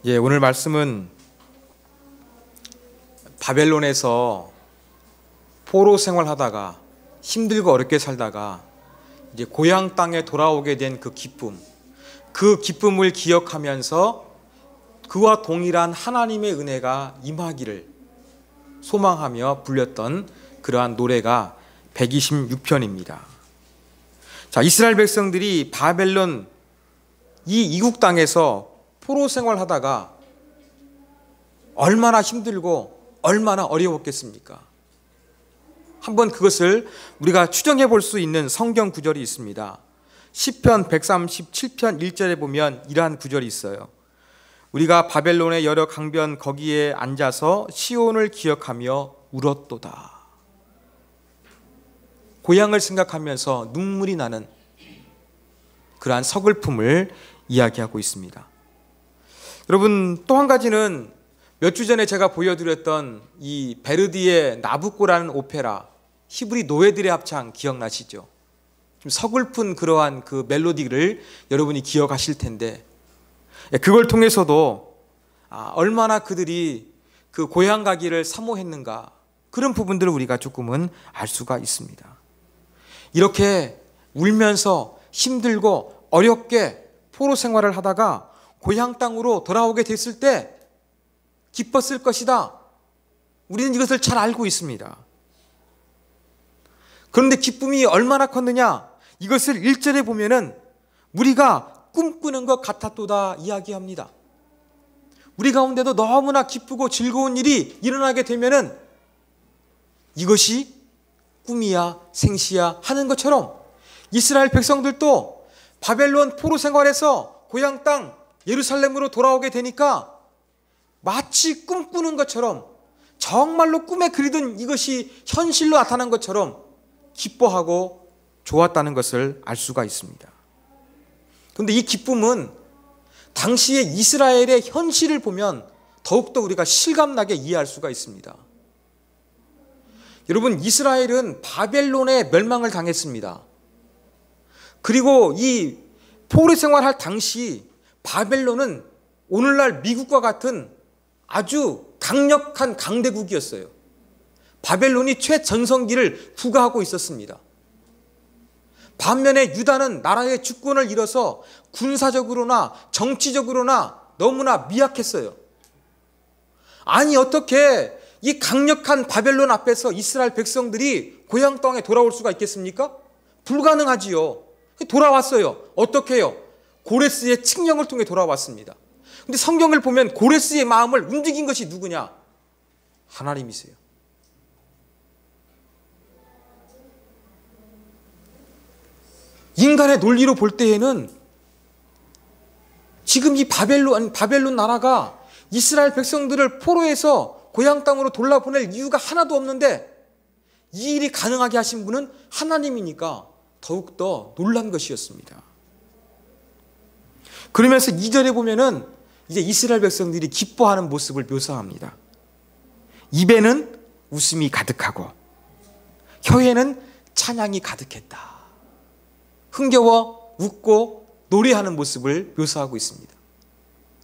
오늘 말씀은 바벨론에서 포로 생활하다가 힘들고 어렵게 살다가 이제 고향 땅에 돌아오게 된 그 기쁨을 기억하면서 그와 동일한 하나님의 은혜가 임하기를 소망하며 불렸던 그러한 노래가 126편입니다. 자, 이스라엘 백성들이 바벨론 이 이국 땅에서 포로 생활하다가 얼마나 힘들고 얼마나 어려웠겠습니까? 한번 그것을 우리가 추정해 볼 수 있는 성경 구절이 있습니다. 시편 137편 1절에 보면 이러한 구절이 있어요. 우리가 바벨론의 여러 강변 거기에 앉아서 시온을 기억하며 울었도다. 고향을 생각하면서 눈물이 나는 그러한 서글픔을 이야기하고 있습니다. 여러분, 또 한 가지는 몇 주 전에 제가 보여드렸던 이 베르디의 나부코라는 오페라, 히브리 노예들의 합창 기억나시죠? 좀 서글픈 그러한 그 멜로디를 여러분이 기억하실 텐데, 그걸 통해서도 얼마나 그들이 그 고향 가기를 사모했는가, 그런 부분들을 우리가 조금은 알 수가 있습니다. 이렇게 울면서 힘들고 어렵게 포로 생활을 하다가 고향 땅으로 돌아오게 됐을 때 기뻤을 것이다. 우리는 이것을 잘 알고 있습니다. 그런데 기쁨이 얼마나 컸느냐? 이것을 1절에 보면은 우리가 꿈꾸는 것 같았도다 이야기합니다. 우리 가운데도 너무나 기쁘고 즐거운 일이 일어나게 되면은 이것이 꿈이야 생시야 하는 것처럼 이스라엘 백성들도 바벨론 포로 생활에서 고향 땅 예루살렘으로 돌아오게 되니까 마치 꿈꾸는 것처럼 정말로 꿈에 그리던 이것이 현실로 나타난 것처럼 기뻐하고 좋았다는 것을 알 수가 있습니다. 그런데 이 기쁨은 당시의 이스라엘의 현실을 보면 더욱더 우리가 실감나게 이해할 수가 있습니다. 여러분, 이스라엘은 바벨론의 멸망을 당했습니다. 그리고 이 포로 생활할 당시 바벨론은 오늘날 미국과 같은 아주 강력한 강대국이었어요. 바벨론이 최전성기를 구가하고 있었습니다. 반면에 유다는 나라의 주권을 잃어서 군사적으로나 정치적으로나 너무나 미약했어요. 아니, 어떻게 이 강력한 바벨론 앞에서 이스라엘 백성들이 고향 땅에 돌아올 수가 있겠습니까? 불가능하지요. 돌아왔어요. 어떻게 해요? 고레스의 칙령을 통해 돌아왔습니다. 근데 성경을 보면 고레스의 마음을 움직인 것이 누구냐? 하나님이세요. 인간의 논리로 볼 때에는 지금 이 바벨론 나라가 이스라엘 백성들을 포로에서 고향 땅으로 돌려보낼 이유가 하나도 없는데 이 일이 가능하게 하신 분은 하나님이니까 더욱더 놀란 것이었습니다. 그러면서 2절에 보면은 이제 이스라엘 백성들이 기뻐하는 모습을 묘사합니다. 입에는 웃음이 가득하고 혀에는 찬양이 가득했다. 흥겨워 웃고 노래하는 모습을 묘사하고 있습니다.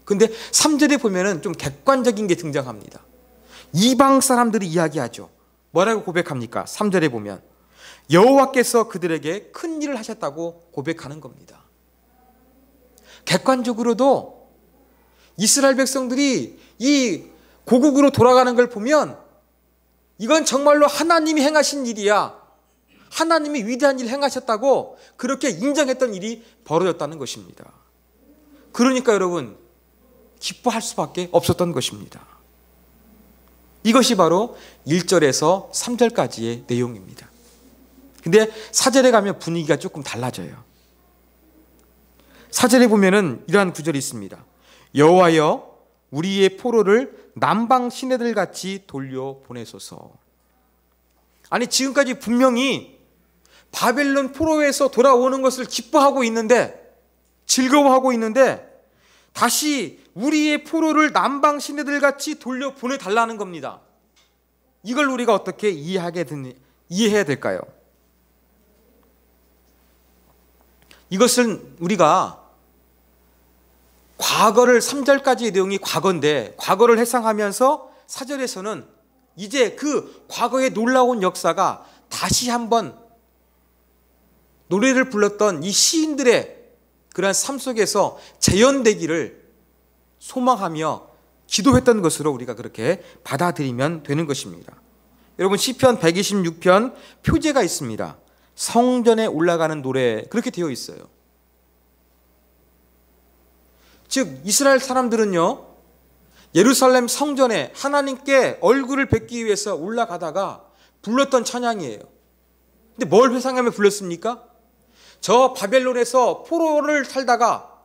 그런데 3절에 보면은 좀 객관적인 게 등장합니다. 이방 사람들이 이야기하죠. 뭐라고 고백합니까? 3절에 보면 여호와께서 그들에게 큰 일을 하셨다고 고백하는 겁니다. 객관적으로도 이스라엘 백성들이 이 고국으로 돌아가는 걸 보면 이건 정말로 하나님이 행하신 일이야. 하나님이 위대한 일을 행하셨다고 그렇게 인정했던 일이 벌어졌다는 것입니다. 그러니까 여러분, 기뻐할 수밖에 없었던 것입니다. 이것이 바로 1절에서 3절까지의 내용입니다. 근데 4절에 가면 분위기가 조금 달라져요. 4절에 보면은 이러한 구절이 있습니다. 여호와여, 우리의 포로를 남방 시내들 같이 돌려보내소서. 아니, 지금까지 분명히 바벨론 포로에서 돌아오는 것을 기뻐하고 있는데, 즐거워하고 있는데 다시 우리의 포로를 남방 시내들 같이 돌려보내달라는 겁니다. 이걸 우리가 어떻게 이해해야 될까요? 이것은 우리가 과거를 3절까지의 내용이 과거인데 과거를 회상하면서 4절에서는 이제 그 과거의 놀라운 역사가 다시 한번 노래를 불렀던 이 시인들의 그러한 삶 속에서 재현되기를 소망하며 기도했던 것으로 우리가 그렇게 받아들이면 되는 것입니다. 여러분, 시편 126편 표제가 있습니다. 성전에 올라가는 노래, 그렇게 되어 있어요. 즉 이스라엘 사람들은요, 예루살렘 성전에 하나님께 얼굴을 뵙기 위해서 올라가다가 불렀던 찬양이에요. 근데 뭘 회상하며 불렀습니까? 저 바벨론에서 포로를 살다가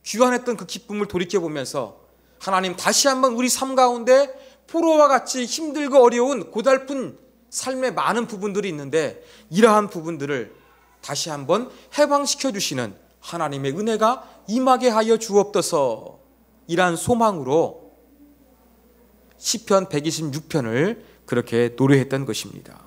귀환했던 그 기쁨을 돌이켜보면서 하나님, 다시 한번 우리 삶 가운데 포로와 같이 힘들고 어려운 고달픈 삶의 많은 부분들이 있는데 이러한 부분들을 다시 한번 해방시켜 주시는 하나님의 은혜가 임하게 하여 주옵소서, 이러한 소망으로 시편 126편을 그렇게 노래했던 것입니다.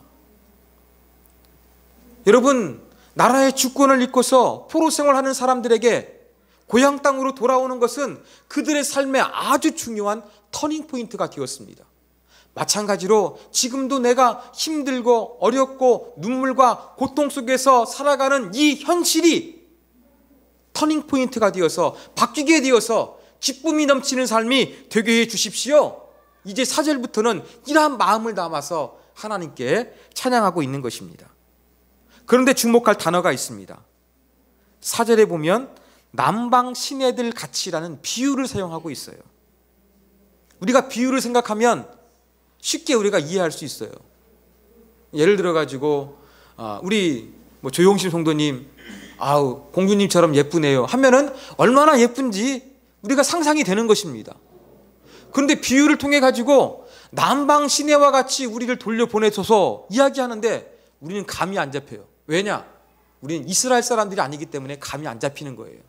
여러분, 나라의 주권을 잊고서 포로 생활하는 사람들에게 고향 땅으로 돌아오는 것은 그들의 삶에 아주 중요한 터닝포인트가 되었습니다. 마찬가지로 지금도 내가 힘들고 어렵고 눈물과 고통 속에서 살아가는 이 현실이 터닝포인트가 되어서 바뀌게 되어서 기쁨이 넘치는 삶이 되게 해 주십시오. 이제 4절부터는 이러한 마음을 담아서 하나님께 찬양하고 있는 것입니다. 그런데 주목할 단어가 있습니다. 4절에 보면 남방 시내들 같이라는 비유를 사용하고 있어요. 우리가 비유를 생각하면 쉽게 우리가 이해할 수 있어요. 예를 들어 가지고 우리 조용심 성도님, 아우 공주님처럼 예쁘네요 하면은 얼마나 예쁜지 우리가 상상이 되는 것입니다. 그런데 비유를 통해 가지고 남방 시내와 같이 우리를 돌려보내셔서 이야기하는데 우리는 감이 안 잡혀요. 왜냐? 우리는 이스라엘 사람들이 아니기 때문에 감이 안 잡히는 거예요.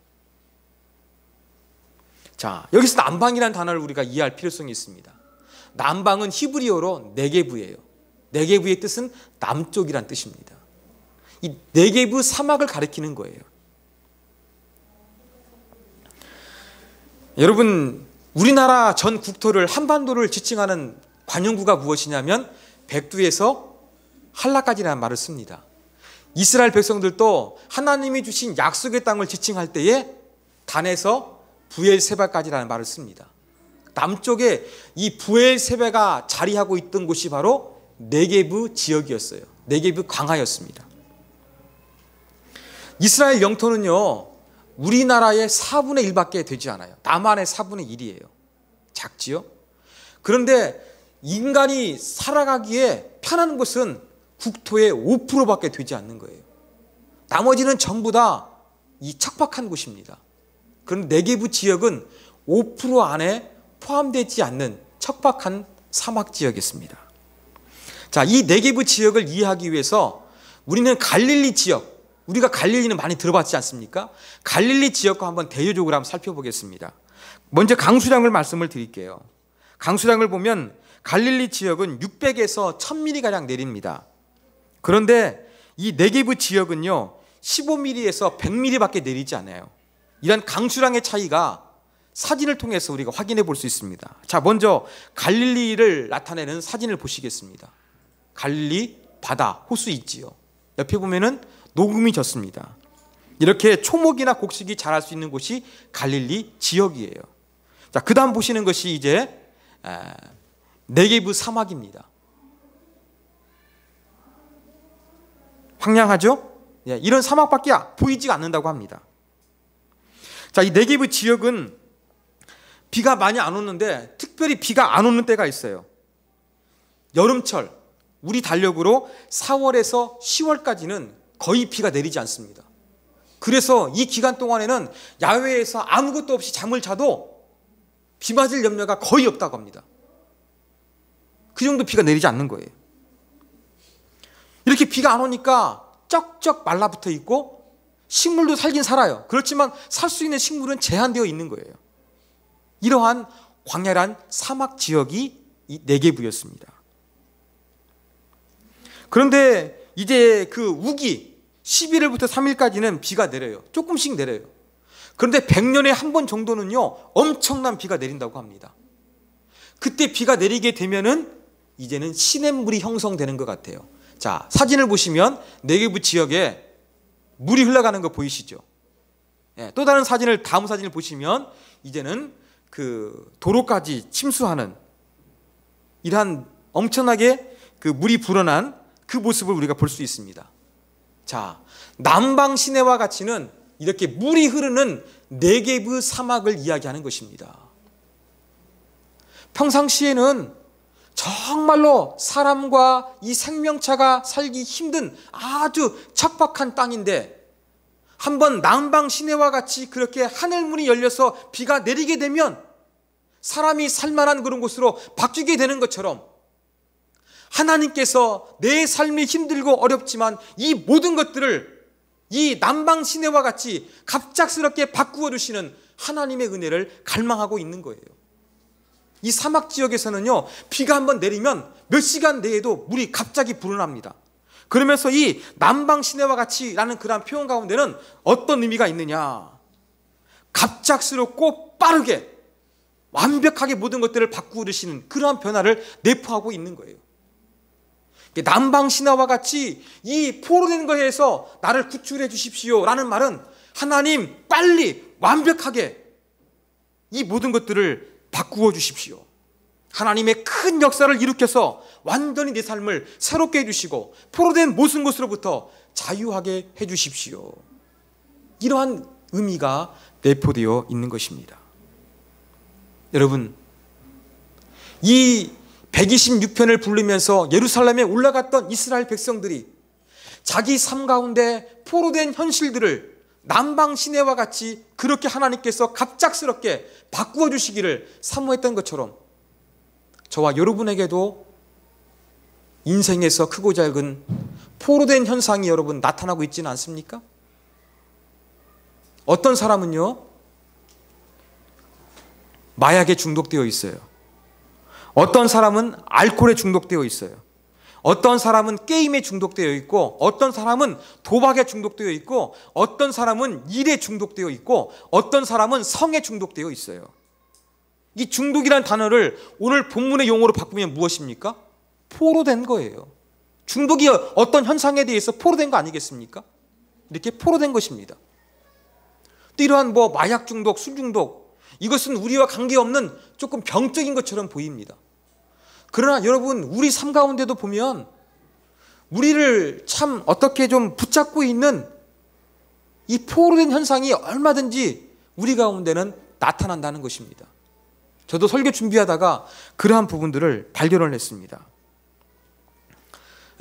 자, 여기서 남방이라는 단어를 우리가 이해할 필요성이 있습니다. 남방은 히브리어로 네게브예요. 네게브의 뜻은 남쪽이란 뜻입니다. 이 네게브 사막을 가리키는 거예요. 여러분, 우리나라 전 국토를, 한반도를 지칭하는 관용구가 무엇이냐면 백두에서 한라까지라는 말을 씁니다. 이스라엘 백성들도 하나님이 주신 약속의 땅을 지칭할 때에 단에서 부엘세바까지라는 말을 씁니다. 남쪽에 이 부엘세바가 자리하고 있던 곳이 바로 네게브 지역이었어요. 네게브 광야였습니다. 이스라엘 영토는요, 우리나라의 4분의 1밖에 되지 않아요. 남한의 4분의 1이에요. 작지요? 그런데 인간이 살아가기에 편한 곳은 국토의 5%밖에 되지 않는 거예요. 나머지는 전부 다 이 척박한 곳입니다. 그런데 네게브 지역은 5% 안에 포함되지 않는 척박한 사막 지역이었습니다. 자, 이 네게브 지역을 이해하기 위해서 우리는 갈릴리 지역, 우리가 갈릴리는 많이 들어봤지 않습니까? 갈릴리 지역과 한번 대조적으로 한번 살펴보겠습니다. 먼저 강수량을 말씀을 드릴게요. 강수량을 보면 갈릴리 지역은 600에서 1000mm가량 내립니다. 그런데 이 네게브 지역은요 15mm에서 100mm밖에 내리지 않아요. 이런 강수량의 차이가 사진을 통해서 우리가 확인해 볼 수 있습니다. 자, 먼저 갈릴리를 나타내는 사진을 보시겠습니다. 갈릴리 바다, 호수 있지요. 옆에 보면은 녹음이 졌습니다. 이렇게 초목이나 곡식이 자랄 수 있는 곳이 갈릴리 지역이에요. 자, 그 다음 보시는 것이 이제 네게브 사막입니다. 황량하죠? 예, 이런 사막밖에 보이지가 않는다고 합니다. 자, 이 네게브 지역은 비가 많이 안 오는데 특별히 비가 안 오는 때가 있어요. 여름철, 우리 달력으로 4월에서 10월까지는 거의 비가 내리지 않습니다. 그래서 이 기간 동안에는 야외에서 아무것도 없이 잠을 자도 비 맞을 염려가 거의 없다고 합니다. 그 정도 비가 내리지 않는 거예요. 이렇게 비가 안 오니까 쩍쩍 말라붙어 있고 식물도 살긴 살아요. 그렇지만 살 수 있는 식물은 제한되어 있는 거예요. 이러한 광야란 사막 지역이 이 네게브였습니다. 그런데 이제 그 우기 11일부터 3일까지는 비가 내려요. 조금씩 내려요. 그런데 100년에 한 번 정도는요 엄청난 비가 내린다고 합니다. 그때 비가 내리게 되면은 이제는 시냇물이 형성되는 것 같아요. 자, 사진을 보시면 네게부 지역에 물이 흘러가는 거 보이시죠? 예, 또 다른 사진을, 다음 사진을 보시면 이제는 그 도로까지 침수하는 이러한 엄청나게 그 물이 불어난 그 모습을 우리가 볼 수 있습니다. 자, 남방 시내와 같이는 이렇게 물이 흐르는 네게브 사막을 이야기하는 것입니다. 평상시에는 정말로 사람과 이 생명체가 살기 힘든 아주 척박한 땅인데 한번 남방 시내와 같이 그렇게 하늘문이 열려서 비가 내리게 되면 사람이 살만한 그런 곳으로 바뀌게 되는 것처럼 하나님께서 내 삶이 힘들고 어렵지만 이 모든 것들을 이 남방 시내와 같이 갑작스럽게 바꾸어 주시는 하나님의 은혜를 갈망하고 있는 거예요. 이 사막 지역에서는요 비가 한번 내리면 몇 시간 내에도 물이 갑자기 불어납니다. 그러면서 이 남방 시내와 같이라는 그러한 표현 가운데는 어떤 의미가 있느냐, 갑작스럽고 빠르게 완벽하게 모든 것들을 바꾸어 주시는 그러한 변화를 내포하고 있는 거예요. 남방 신화와 같이 이 포로된 거에서 나를 구출해 주십시오 라는 말은 하나님 빨리 완벽하게 이 모든 것들을 바꾸어 주십시오. 하나님의 큰 역사를 일으켜서 완전히 내 삶을 새롭게 해주시고 포로된 모든 것으로부터 자유하게 해주십시오. 이러한 의미가 내포되어 있는 것입니다. 여러분, 이 126편을 부르면서 예루살렘에 올라갔던 이스라엘 백성들이 자기 삶 가운데 포로된 현실들을 남방 시내와 같이 그렇게 하나님께서 갑작스럽게 바꾸어 주시기를 사모했던 것처럼 저와 여러분에게도 인생에서 크고 작은 포로된 현상이 여러분 나타나고 있지는 않습니까? 어떤 사람은요 마약에 중독되어 있어요. 어떤 사람은 알코올에 중독되어 있어요. 어떤 사람은 게임에 중독되어 있고, 어떤 사람은 도박에 중독되어 있고, 어떤 사람은 일에 중독되어 있고, 어떤 사람은 성에 중독되어 있어요. 이 중독이라는 단어를 오늘 본문의 용어로 바꾸면 무엇입니까? 포로된 거예요. 중독이 어떤 현상에 대해서 포로된 거 아니겠습니까? 이렇게 포로된 것입니다. 또 이러한 마약 중독, 술 중독, 이것은 우리와 관계없는 조금 병적인 것처럼 보입니다. 그러나 여러분, 우리 삶 가운데도 보면 우리를 참 어떻게 좀 붙잡고 있는 이 포로된 현상이 얼마든지 우리 가운데는 나타난다는 것입니다. 저도 설교 준비하다가 그러한 부분들을 발견을 했습니다.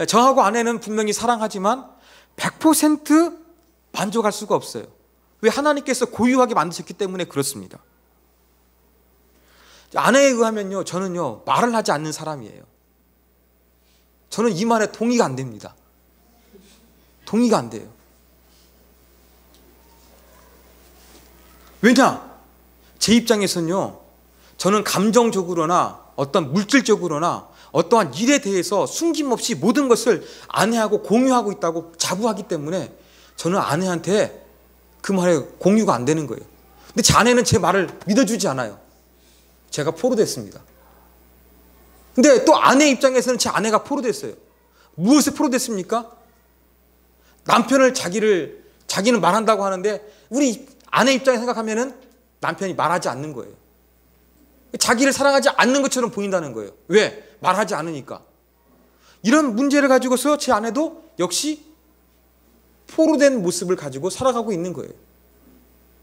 저하고 아내는 분명히 사랑하지만 100% 만족할 수가 없어요. 왜? 하나님께서 고유하게 만드셨기 때문에 그렇습니다. 아내에 의하면요, 저는요 말을 하지 않는 사람이에요. 저는 이 말에 동의가 안 됩니다. 동의가 안 돼요. 왜냐? 제 입장에서는요, 저는 감정적으로나 어떤 물질적으로나 어떠한 일에 대해서 숨김없이 모든 것을 아내하고 공유하고 있다고 자부하기 때문에 저는 아내한테 그 말에 공유가 안 되는 거예요. 근데 제 아내는 제 말을 믿어주지 않아요. 제가 포로됐습니다. 근데 또 아내 입장에서는 제 아내가 포로됐어요. 무엇에 포로됐습니까? 남편을 자기는 말한다고 하는데 우리 아내 입장에 생각하면은 남편이 말하지 않는 거예요. 자기를 사랑하지 않는 것처럼 보인다는 거예요. 왜? 말하지 않으니까. 이런 문제를 가지고서 제 아내도 역시 포로된 모습을 가지고 살아가고 있는 거예요.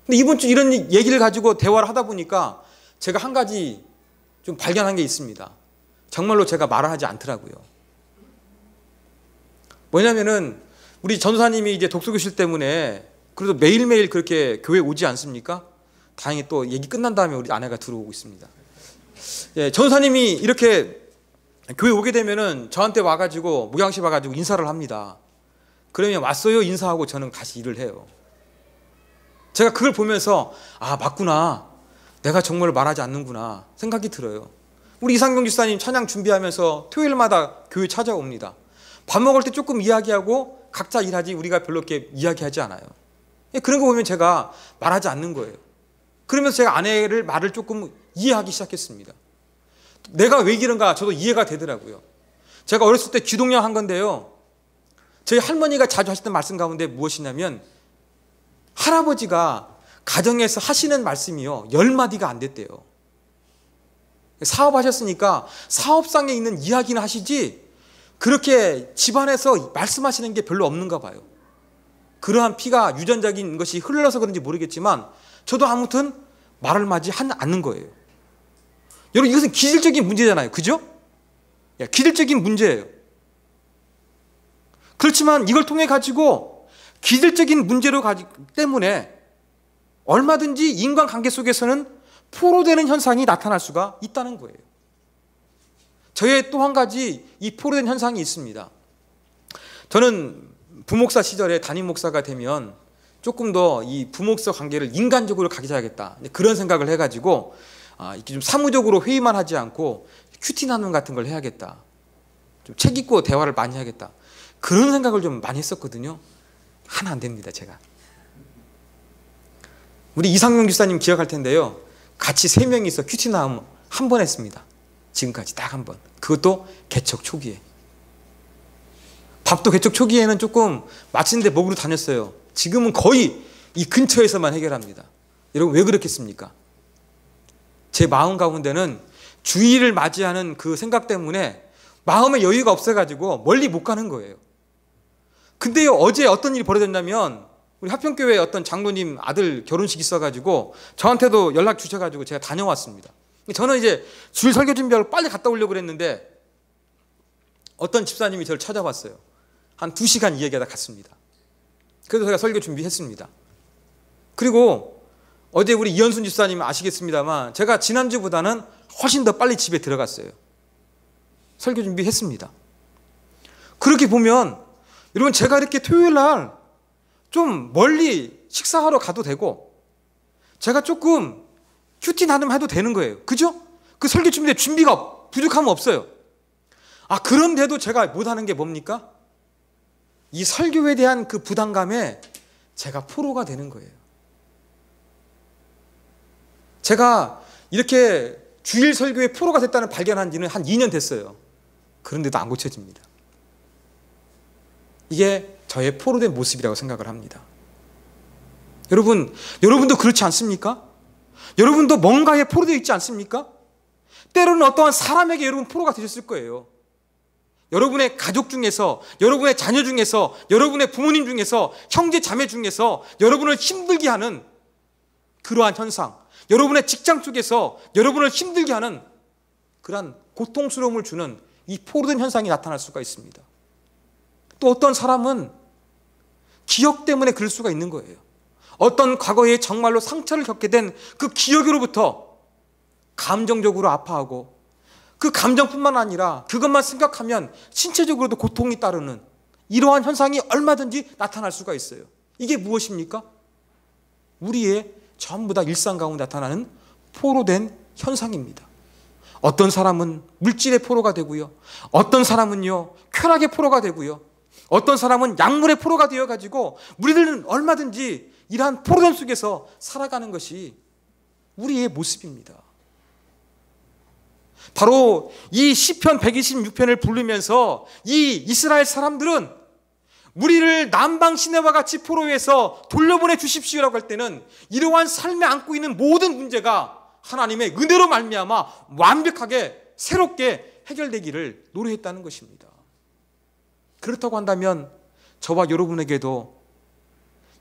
근데 이번 주 이런 얘기를 가지고 대화를 하다 보니까 제가 한 가지 좀 발견한 게 있습니다. 정말로 제가 말을 하지 않더라고요. 뭐냐면은 우리 전사님이 이제 독서교실 때문에 그래도 매일매일 그렇게 교회 오지 않습니까? 다행히 또 얘기 끝난 다음에 우리 아내가 들어오고 있습니다. 예, 전사님이 이렇게 교회 오게 되면은 저한테 와가지고 목양실 와가지고 인사를 합니다. 그러면 왔어요 인사하고 저는 다시 일을 해요. 제가 그걸 보면서 아 맞구나, 내가 정말 말하지 않는구나 생각이 들어요. 우리 이상경 집사님 찬양 준비하면서 토요일마다 교회 찾아옵니다. 밥 먹을 때 조금 이야기하고 각자 일하지 우리가 별로 이렇게 이야기하지 않아요. 그런 거 보면 제가 말하지 않는 거예요. 그러면서 제가 아내를 말을 조금 이해하기 시작했습니다. 내가 왜 이런가 저도 이해가 되더라고요. 제가 어렸을 때 기독령 한 건데요. 저희 할머니가 자주 하시던 말씀 가운데 무엇이냐면 할아버지가 가정에서 하시는 말씀이요 10마디가 안 됐대요. 사업하셨으니까 사업상에 있는 이야기는 하시지 그렇게 집안에서 말씀하시는 게 별로 없는가 봐요. 그러한 피가 유전적인 것이 흘러서 그런지 모르겠지만 저도 아무튼 말을 맞이 않는 거예요. 여러분 이것은 기질적인 문제잖아요. 그죠? 기질적인 문제예요. 그렇지만 이걸 통해 가지고 기질적인 문제로 때문에 얼마든지 인간관계 속에서는 포로되는 현상이 나타날 수가 있다는 거예요. 저의 또 한 가지 이 포로된 현상이 있습니다. 저는 부목사 시절에 담임 목사가 되면 조금 더 이 부목사 관계를 인간적으로 가져야겠다 그런 생각을 해가지고 이렇게 좀 사무적으로 회의만 하지 않고 큐티 나눔 같은 걸 해야겠다. 좀 책 읽고 대화를 많이 해야겠다. 그런 생각을 좀 많이 했었거든요. 하나 안 됩니다, 제가. 우리 이상용 집사님 기억할 텐데요. 같이 3명이서 큐티 나눔 한 번 했습니다. 지금까지 딱 한 번. 그것도 개척 초기에. 밥도 개척 초기에는 조금 맛있는데 먹으러 다녔어요. 지금은 거의 이 근처에서만 해결합니다. 여러분 왜 그렇겠습니까? 제 마음 가운데는 주일을 맞이하는 그 생각 때문에 마음에 여유가 없어가지고 멀리 못 가는 거예요. 근데요 어제 어떤 일이 벌어졌냐면 우리 하평교회 어떤 장로님 아들 결혼식 있어가지고 저한테도 연락 주셔가지고 제가 다녀왔습니다. 저는 이제 주일 설교 준비하고 빨리 갔다 오려고 그랬는데 어떤 집사님이 저를 찾아왔어요. 한 2시간 이야기하다 갔습니다. 그래서 제가 설교 준비했습니다. 그리고 어제 우리 이현순 집사님 아시겠습니다만 제가 지난주보다는 훨씬 더 빨리 집에 들어갔어요. 설교 준비했습니다. 그렇게 보면 여러분 제가 이렇게 토요일 날 좀 멀리 식사하러 가도 되고 제가 조금 큐티 나눔 해도 되는 거예요. 그죠? 그 설교 준비에 준비가 부족하면 없어요. 그런데도 제가 못하는 게 뭡니까? 이 설교에 대한 그 부담감에 제가 포로가 되는 거예요. 제가 이렇게 주일 설교에 포로가 됐다는 발견한 지는 한 2년 됐어요. 그런데도 안 고쳐집니다. 이게 저의 포로된 모습이라고 생각을 합니다. 여러분도 그렇지 않습니까? 여러분도 뭔가에 포로되어 있지 않습니까? 때로는 어떠한 사람에게 여러분 포로가 되셨을 거예요. 여러분의 가족 중에서, 여러분의 자녀 중에서, 여러분의 부모님 중에서, 형제 자매 중에서 여러분을 힘들게 하는 그러한 현상, 여러분의 직장 쪽에서 여러분을 힘들게 하는 그러한 고통스러움을 주는 이 포로된 현상이 나타날 수가 있습니다. 또 어떤 사람은 기억 때문에 그럴 수가 있는 거예요. 어떤 과거에 정말로 상처를 겪게 된 그 기억으로부터 감정적으로 아파하고 그 감정뿐만 아니라 그것만 생각하면 신체적으로도 고통이 따르는 이러한 현상이 얼마든지 나타날 수가 있어요. 이게 무엇입니까? 우리의 전부 다 일상 가운데 나타나는 포로된 현상입니다. 어떤 사람은 물질의 포로가 되고요. 어떤 사람은요 쾌락의 포로가 되고요. 어떤 사람은 약물의 포로가 되어가지고 우리들은 얼마든지 이러한 포로됨 속에서 살아가는 것이 우리의 모습입니다. 바로 이 시편 126편을 부르면서 이 이스라엘 사람들은 우리를 남방 시내와 같이 포로에서 돌려보내 주십시오라고 할 때는 이러한 삶에 안고 있는 모든 문제가 하나님의 은혜로 말미암아 완벽하게 새롭게 해결되기를 노래했다는 것입니다. 그렇다고 한다면 저와 여러분에게도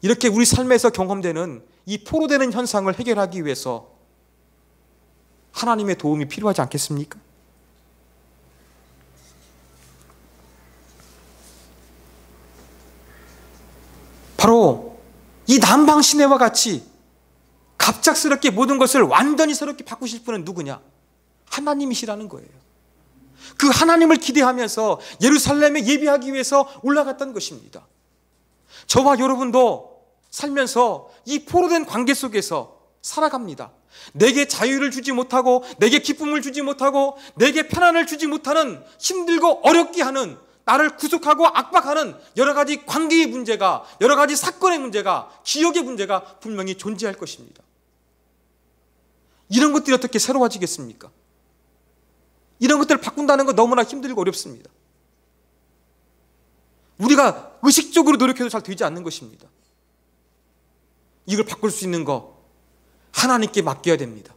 이렇게 우리 삶에서 경험되는 이 포로되는 현상을 해결하기 위해서 하나님의 도움이 필요하지 않겠습니까? 바로 이 남방 시내와 같이 갑작스럽게 모든 것을 완전히 새롭게 바꾸실 분은 누구냐? 하나님이시라는 거예요. 그 하나님을 기대하면서 예루살렘에 예비하기 위해서 올라갔던 것입니다. 저와 여러분도 살면서 이 포로된 관계 속에서 살아갑니다. 내게 자유를 주지 못하고 내게 기쁨을 주지 못하고 내게 편안을 주지 못하는 힘들고 어렵게 하는 나를 구속하고 압박하는 여러 가지 관계의 문제가, 여러 가지 사건의 문제가, 기억의 문제가 분명히 존재할 것입니다. 이런 것들이 어떻게 새로워지겠습니까? 이런 것들을 바꾼다는 건 너무나 힘들고 어렵습니다. 우리가 의식적으로 노력해도 잘 되지 않는 것입니다. 이걸 바꿀 수 있는 거 하나님께 맡겨야 됩니다.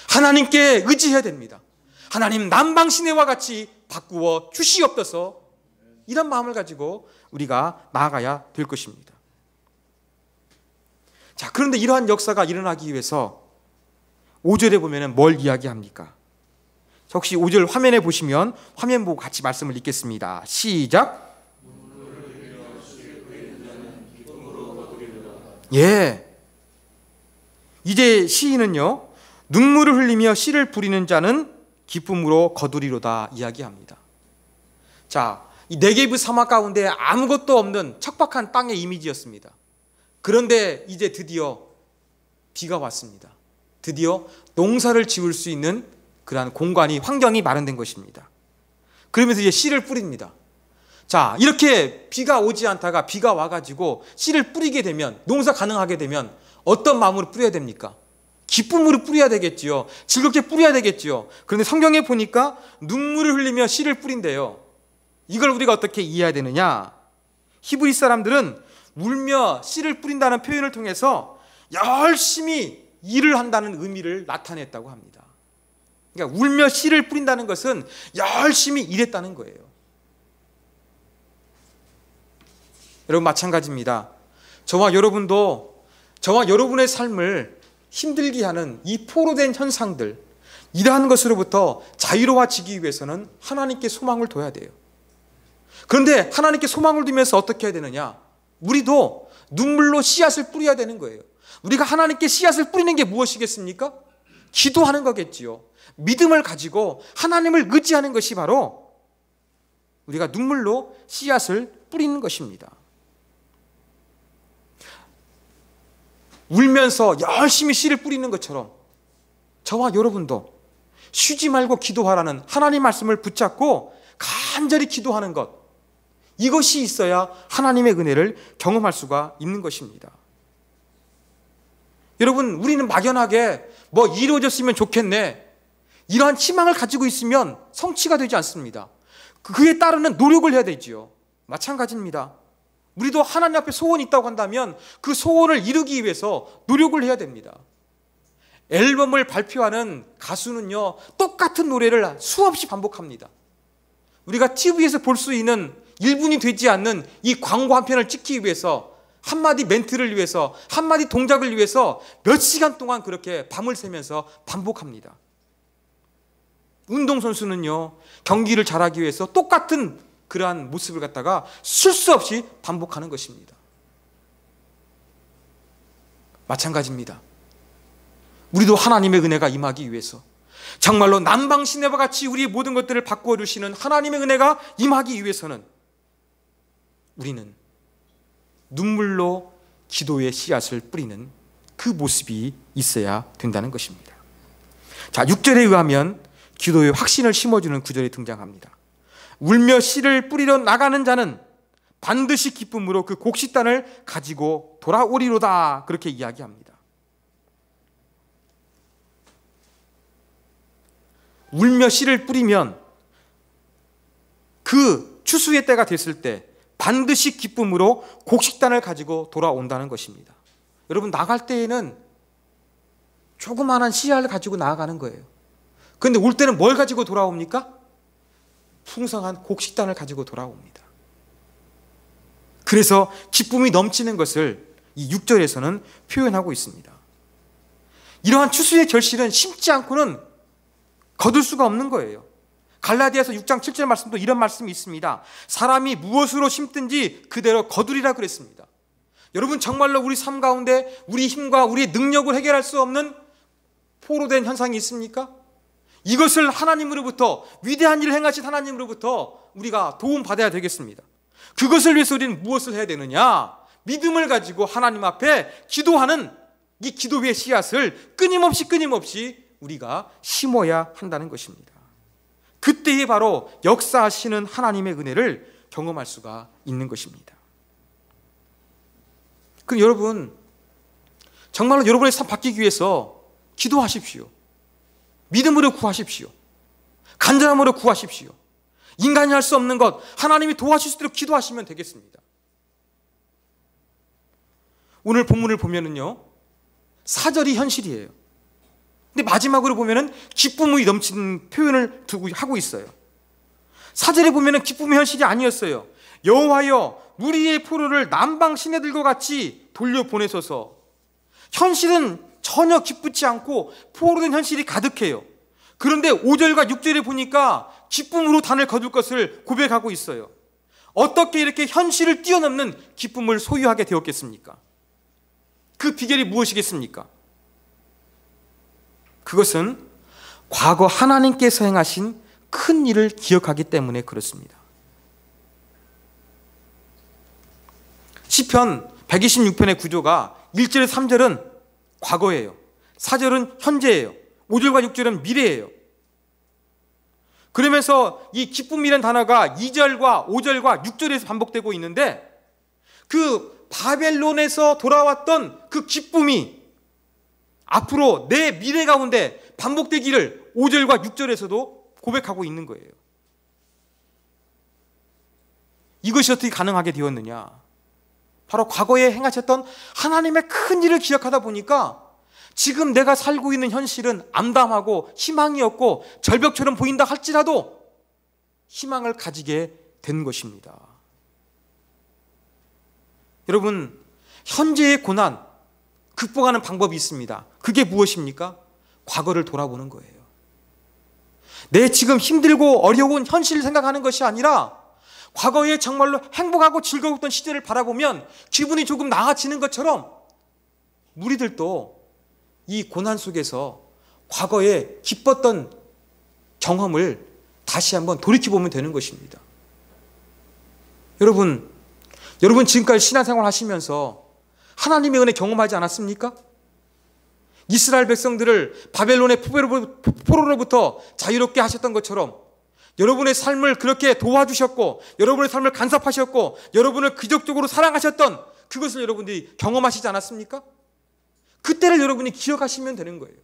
하나님께 의지해야 됩니다. 하나님, 남방시내와 같이 바꾸어 주시옵소서, 이런 마음을 가지고 우리가 나아가야 될 것입니다. 자, 그런데 이러한 역사가 일어나기 위해서 5절에 보면 뭘 이야기합니까? 혹시 5절 화면에 보시면 화면 보고 같이 말씀을 읽겠습니다. 시작. 예. 이제 시인은요, 눈물을 흘리며 씨를 뿌리는 자는 기쁨으로 거두리로다 이야기합니다. 자, 이 네게브 사막 가운데 아무것도 없는 척박한 땅의 이미지였습니다. 그런데 이제 드디어 비가 왔습니다. 드디어 농사를 지을 수 있는 그러한 공간이, 환경이 마련된 것입니다. 그러면서 이제 씨를 뿌립니다. 자, 이렇게 비가 오지 않다가 비가 와가지고 씨를 뿌리게 되면, 농사 가능하게 되면 어떤 마음으로 뿌려야 됩니까? 기쁨으로 뿌려야 되겠지요. 즐겁게 뿌려야 되겠지요. 그런데 성경에 보니까 눈물을 흘리며 씨를 뿌린대요. 이걸 우리가 어떻게 이해해야 되느냐? 히브리 사람들은 울며 씨를 뿌린다는 표현을 통해서 열심히 일을 한다는 의미를 나타냈다고 합니다. 그러니까 울며 씨를 뿌린다는 것은 열심히 일했다는 거예요. 여러분, 마찬가지입니다. 저와 여러분도, 저와 여러분의 삶을 힘들게 하는 이 포로된 현상들, 이러한 것으로부터 자유로워지기 위해서는 하나님께 소망을 둬야 돼요. 그런데 하나님께 소망을 두면서 어떻게 해야 되느냐? 우리도 눈물로 씨앗을 뿌려야 되는 거예요. 우리가 하나님께 씨앗을 뿌리는 게 무엇이겠습니까? 기도하는 거겠지요. 믿음을 가지고 하나님을 의지하는 것이 바로 우리가 눈물로 씨앗을 뿌리는 것입니다. 울면서 열심히 씨를 뿌리는 것처럼 저와 여러분도 쉬지 말고 기도하라는 하나님 말씀을 붙잡고 간절히 기도하는 것, 이것이 있어야 하나님의 은혜를 경험할 수가 있는 것입니다. 여러분, 우리는 막연하게 뭐 이루어졌으면 좋겠네, 이러한 희망을 가지고 있으면 성취가 되지 않습니다. 그에 따르는 노력을 해야 되지요. 마찬가지입니다. 우리도 하나님 앞에 소원이 있다고 한다면 그 소원을 이루기 위해서 노력을 해야 됩니다. 앨범을 발표하는 가수는요, 똑같은 노래를 수없이 반복합니다. 우리가 TV에서 볼 수 있는 1분이 되지 않는 이 광고 한 편을 찍기 위해서, 한마디 멘트를 위해서, 한마디 동작을 위해서 몇 시간 동안 그렇게 밤을 새면서 반복합니다. 운동선수는요, 경기를 잘하기 위해서 똑같은 그러한 모습을 갖다가 쉴 수 없이 반복하는 것입니다. 마찬가지입니다. 우리도 하나님의 은혜가 임하기 위해서, 정말로 남방시내와 같이 우리의 모든 것들을 바꾸어 주시는 하나님의 은혜가 임하기 위해서는 우리는 눈물로 기도의 씨앗을 뿌리는 그 모습이 있어야 된다는 것입니다. 자, 6절에 의하면 기도의 확신을 심어주는 구절이 등장합니다. 울며 씨를 뿌리러 나가는 자는 반드시 기쁨으로 그 곡식단을 가지고 돌아오리로다, 그렇게 이야기합니다. 울며 씨를 뿌리면 그 추수의 때가 됐을 때 반드시 기쁨으로 곡식단을 가지고 돌아온다는 것입니다. 여러분, 나갈 때에는 조그마한 씨알을 가지고 나아가는 거예요. 그런데 올 때는 뭘 가지고 돌아옵니까? 풍성한 곡식단을 가지고 돌아옵니다. 그래서 기쁨이 넘치는 것을 이 6절에서는 표현하고 있습니다. 이러한 추수의 결실은 심지 않고는 거둘 수가 없는 거예요. 갈라디아서 6장 7절 말씀도 이런 말씀이 있습니다. 사람이 무엇으로 심든지 그대로 거두리라 그랬습니다. 여러분, 정말로 우리 삶 가운데 우리 힘과 우리의 능력을 해결할 수 없는 포로된 현상이 있습니까? 이것을 하나님으로부터, 위대한 일을 행하신 하나님으로부터 우리가 도움받아야 되겠습니다. 그것을 위해서 우리는 무엇을 해야 되느냐? 믿음을 가지고 하나님 앞에 기도하는 이 기도의 씨앗을 끊임없이 우리가 심어야 한다는 것입니다. 그때에 바로 역사하시는 하나님의 은혜를 경험할 수가 있는 것입니다. 그럼 여러분, 정말로 여러분의 삶 바뀌기 위해서 기도하십시오. 믿음으로 구하십시오. 간절함으로 구하십시오. 인간이 할 수 없는 것 하나님이 도와주실 수 있도록 기도하시면 되겠습니다. 오늘 본문을 보면은요, 4절이 현실이에요. 근데 마지막으로 보면은 기쁨이 넘치는 표현을 하고 있어요. 4절에 보면은 기쁨의 현실이 아니었어요. 여호와여 무리의 포로를 남방 시내들과 같이 돌려보내소서. 현실은 전혀 기쁘지 않고 포로된 현실이 가득해요. 그런데 5절과 6절에 보니까 기쁨으로 단을 거둘 것을 고백하고 있어요. 어떻게 이렇게 현실을 뛰어넘는 기쁨을 소유하게 되었겠습니까? 그 비결이 무엇이겠습니까? 그것은 과거 하나님께서 행하신 큰 일을 기억하기 때문에 그렇습니다. 시편 126편의 구조가 1절에서 3절은 과거예요. 4절은 현재예요. 5절과 6절은 미래예요. 그러면서 이 기쁨이라는 단어가 2절과 5절과 6절에서 반복되고 있는데, 그 바벨론에서 돌아왔던 그 기쁨이 앞으로 내 미래 가운데 반복되기를 5절과 6절에서도 고백하고 있는 거예요. 이것이 어떻게 가능하게 되었느냐? 바로 과거에 행하셨던 하나님의 큰 일을 기억하다 보니까 지금 내가 살고 있는 현실은 암담하고 희망이 없고 절벽처럼 보인다 할지라도 희망을 가지게 된 것입니다. 여러분, 현재의 고난 극복하는 방법이 있습니다. 그게 무엇입니까? 과거를 돌아보는 거예요. 내 지금 힘들고 어려운 현실을 생각하는 것이 아니라 과거에 정말로 행복하고 즐거웠던 시절을 바라보면 기분이 조금 나아지는 것처럼 무리들도 이 고난 속에서 과거에 기뻤던 경험을 다시 한번 돌이켜보면 되는 것입니다. 여러분 지금까지 신앙생활 하시면서 하나님의 은혜 경험하지 않았습니까? 이스라엘 백성들을 바벨론의 포로로부터 자유롭게 하셨던 것처럼 여러분의 삶을 그렇게 도와주셨고 여러분의 삶을 간섭하셨고 여러분을 기적적으로 사랑하셨던 그것을 여러분들이 경험하시지 않았습니까? 그때를 여러분이 기억하시면 되는 거예요.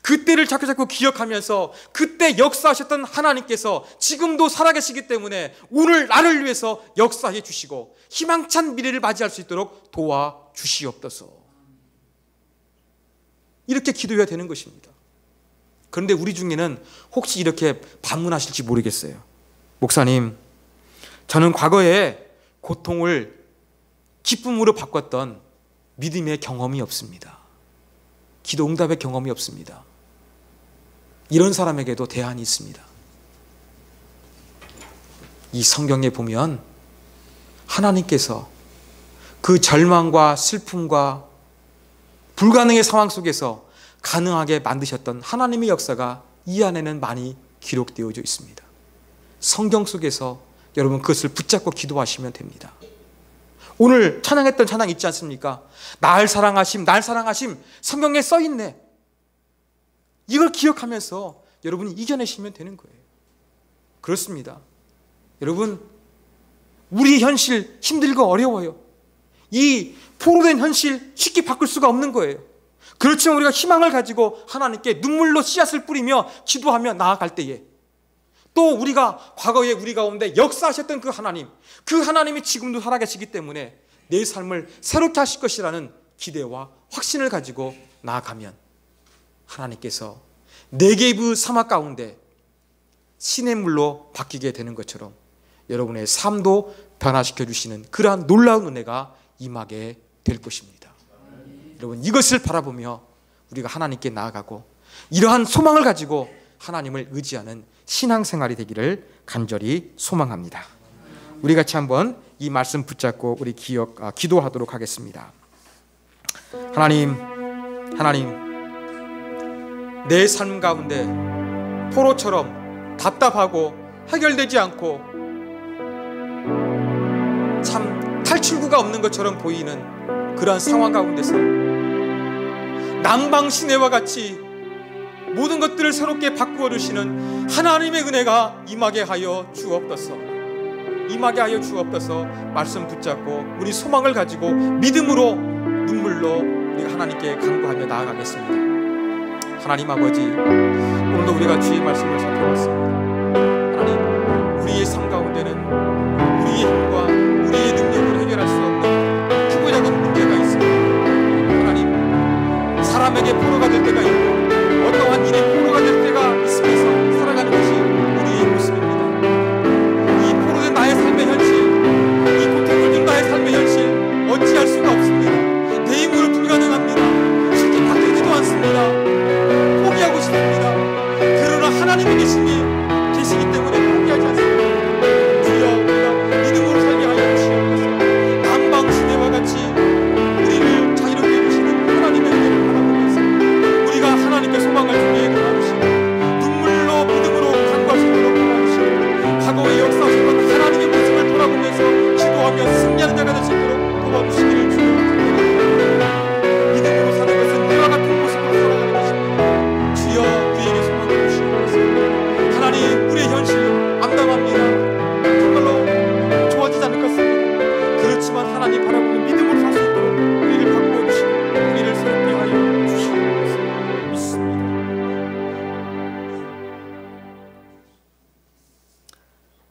그때를 자꾸 기억하면서 그때 역사하셨던 하나님께서 지금도 살아계시기 때문에 오늘 나를 위해서 역사해 주시고 희망찬 미래를 맞이할 수 있도록 도와주시옵소서. 이렇게 기도해야 되는 것입니다. 그런데 우리 중에는 혹시 이렇게 반문하실지 모르겠어요. 목사님, 저는 과거에 고통을 기쁨으로 바꿨던 믿음의 경험이 없습니다. 기도 응답의 경험이 없습니다. 이런 사람에게도 대안이 있습니다. 이 성경에 보면 하나님께서 그 절망과 슬픔과 불가능의 상황 속에서 가능하게 만드셨던 하나님의 역사가 이 안에는 많이 기록되어져 있습니다. 성경 속에서 여러분 그것을 붙잡고 기도하시면 됩니다. 오늘 찬양했던 찬양 있지 않습니까? 날 사랑하심 성경에 써있네. 이걸 기억하면서 여러분이 이겨내시면 되는 거예요. 그렇습니다. 여러분, 우리 현실 힘들고 어려워요. 이 포로된 현실 쉽게 바꿀 수가 없는 거예요. 그렇지만 우리가 희망을 가지고 하나님께 눈물로 씨앗을 뿌리며 기도하며 나아갈 때에 또 우리가 과거에 우리 가운데 역사하셨던 그 하나님이 지금도 살아계시기 때문에 내 삶을 새롭게 하실 것이라는 기대와 확신을 가지고 나아가면 하나님께서 네게브 사막 가운데 시냇물로 바뀌게 되는 것처럼 여러분의 삶도 변화시켜 주시는 그러한 놀라운 은혜가 임하게 될 것입니다. 여러분, 이것을 바라보며 우리가 하나님께 나아가고 이러한 소망을 가지고 하나님을 의지하는 신앙생활이 되기를 간절히 소망합니다. 우리 같이 한번 이 말씀 붙잡고 우리 기도하도록 하겠습니다. 하나님, 내 삶 가운데 포로처럼 답답하고 해결되지 않고 참 탈출구가 없는 것처럼 보이는 그러한 상황 가운데서 남방 시내와 같이 모든 것들을 새롭게 바꾸어 주시는 하나님의 은혜가 임하게 하여 주옵소서. 임하게 하여 주옵소서. 말씀 붙잡고 우리 소망을 가지고 믿음으로 눈물로 우리가 하나님께 간구하며 나아가겠습니다. 하나님 아버지, 오늘도 우리가 주의 말씀을 살펴봤습니다. 하나님, 우리의 삶 가운데는 우리의 힘과 우리의 능력으로 해결할 수 없는 크고 작은 문제가 있습니다. 하나님, 사람에게 포로가 될 때가 있고 어떠한 일이 포로가 될 때가 있으면서 살아가는 것이 우리의 모습입니다. 이 포로된 나의 삶의 현실, 이 고통을 준 나의 삶의 현실 어찌할 수가 없습니다. 내 힘으로 불가능합니다. 쉽게 바뀌지도 않습니다. 포기하고 싶습니다. 그러나 하나님이 계시기 때문에 포기하지 않습니다. 주여, 우리가 믿음으로 살게 하여 주시옵소서. 남방 시내와 같이 우리를 자유롭게 해주시는 하나님의 은혜를 바라보면서 우리가 하나님께 소망을 주기에 나누시고 눈물로 믿음으로 간구할 수 있도록 도와주시고 과거의 역사하셨던 하나님의 모습을 돌아보면서 기도하며 승리하는 자가 될 수 있도록 도와주시기를 주여 기도합니다. 믿음으로 사는 것은 이와 같은 모습으로 살아가는 것입니다. 주여, 우리에게 소망을 주시옵소서. 하나님, 우리의 현실 암담합니다. 정말로 좋아지지 않을 것 같습니다. 그렇지만 하나님 바라보는 믿음으로 살 수 있도록 우리를 바꾸어 주시고 우리를 새롭게 하여 주시옵소서. 믿습니다.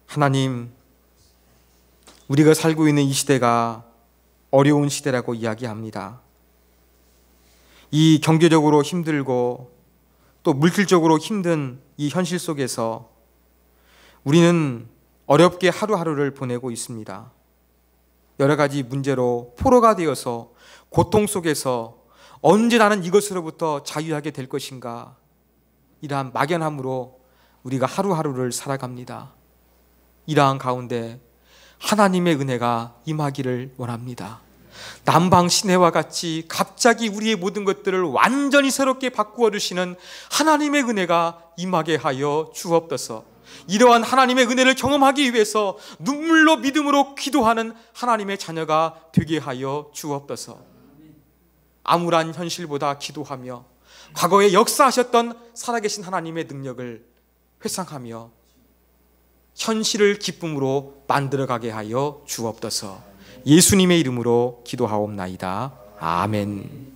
하나님, 우리가 살고 있는 이 시대가 어려운 시대라고 이야기합니다. 이 경제적으로 힘들고 또 물질적으로 힘든 이 현실 속에서 우리는 어렵게 하루하루를 보내고 있습니다. 여러 가지 문제로 포로가 되어서 고통 속에서 언제 나는 이것으로부터 자유하게 될 것인가, 이러한 막연함으로 우리가 하루하루를 살아갑니다. 이러한 가운데 하나님의 은혜가 임하기를 원합니다. 남방 시내와 같이 갑자기 우리의 모든 것들을 완전히 새롭게 바꾸어 주시는 하나님의 은혜가 임하게 하여 주옵소서. 이러한 하나님의 은혜를 경험하기 위해서 눈물로 믿음으로 기도하는 하나님의 자녀가 되게 하여 주옵소서. 암울한 현실보다 기도하며 과거에 역사하셨던 살아계신 하나님의 능력을 회상하며 현실을 기쁨으로 만들어가게 하여 주옵소서. 예수님의 이름으로 기도하옵나이다. 아멘.